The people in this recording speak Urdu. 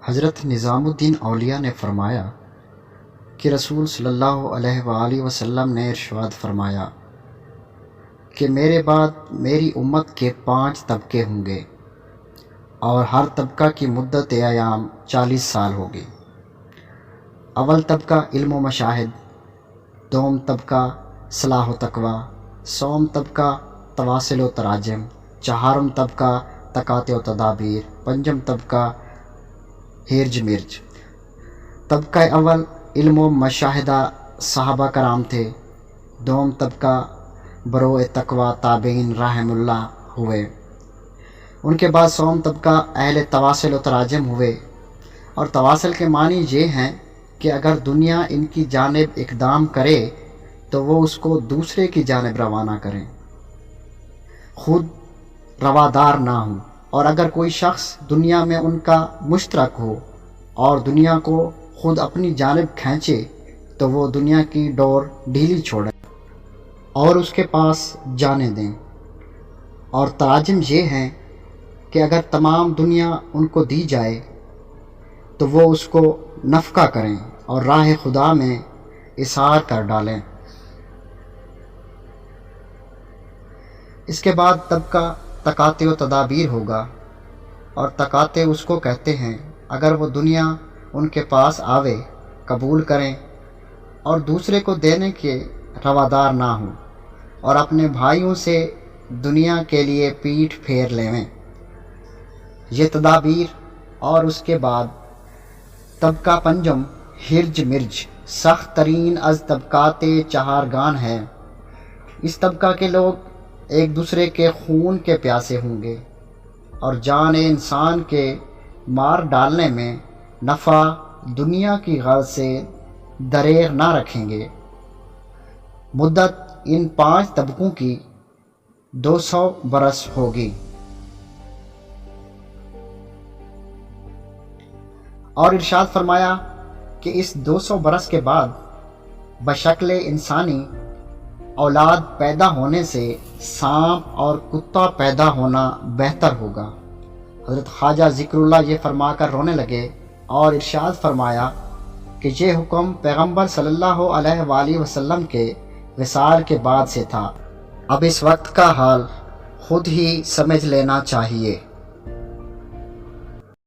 حضرت نظام الدین اولیاء نے فرمایا کہ رسول صلی اللہ علیہ وآلہ وسلم نے ارشاد فرمایا کہ میرے بعد میری امت کے 5 طبقے ہوں گے اور ہر طبقہ کی مدت ایام 40 سال ہوگی۔ اول طبقہ علم و مشاہد، دوم طبقہ صلاح و تقوی، سوم طبقہ تواصل و تراجم، چہارم طبقہ تقاطع و تدابیر، پنجم طبقہ ہرج مرج۔ طبقہ اول علم و مشاہدہ صحابہ کرام تھے، دوم طبقہ بروء تقوی تابعین رحم اللہ ہوئے، ان کے بعد سوم طبقہ اہل تواصل و تراجم ہوئے، اور تواصل کے معنی یہ ہیں کہ اگر دنیا ان کی جانب اقدام کرے تو وہ اس کو دوسرے کی جانب روانہ کریں، خود روادار نہ ہوں، اور اگر کوئی شخص دنیا میں ان کا مشترک ہو اور دنیا کو خود اپنی جانب کھینچے تو وہ دنیا کی ڈور ڈھیلی چھوڑیں اور اس کے پاس جانے دیں۔ اور تراجم یہ ہیں کہ اگر تمام دنیا ان کو دی جائے تو وہ اس کو نفقہ کریں اور راہ خدا میں اثار کر ڈالیں۔ اس کے بعد طبقہ تقاطع و تدابیر ہوگا، اور تقاطع اس کو کہتے ہیں اگر وہ دنیا ان کے پاس آوے قبول کریں اور دوسرے کو دینے کے روادار نہ ہوں، اور اپنے بھائیوں سے دنیا کے لیے پیٹھ پھیر لیویں، یہ تدابیر۔ اور اس کے بعد طبقہ پنجم ہرج مرج سخت ترین از طبقات چہارگان ہے۔ اس طبقہ کے لوگ ایک دوسرے کے خون کے پیاسے ہوں گے اور جان انسان کے مار ڈالنے میں نفع دنیا کی غرض سے دریغ نہ رکھیں گے۔ مدت ان 5 طبقوں کی 200 برس ہوگی۔ اور ارشاد فرمایا کہ اس 200 برس کے بعد بشکل انسانی اولاد پیدا ہونے سے سانپ اور کتا پیدا ہونا بہتر ہوگا۔ حضرت خواجہ ذکر اللہ یہ فرما کر رونے لگے اور ارشاد فرمایا کہ یہ حکم پیغمبر صلی اللہ علیہ وآلہ وسلم کے وصال کے بعد سے تھا، اب اس وقت کا حال خود ہی سمجھ لینا چاہیے۔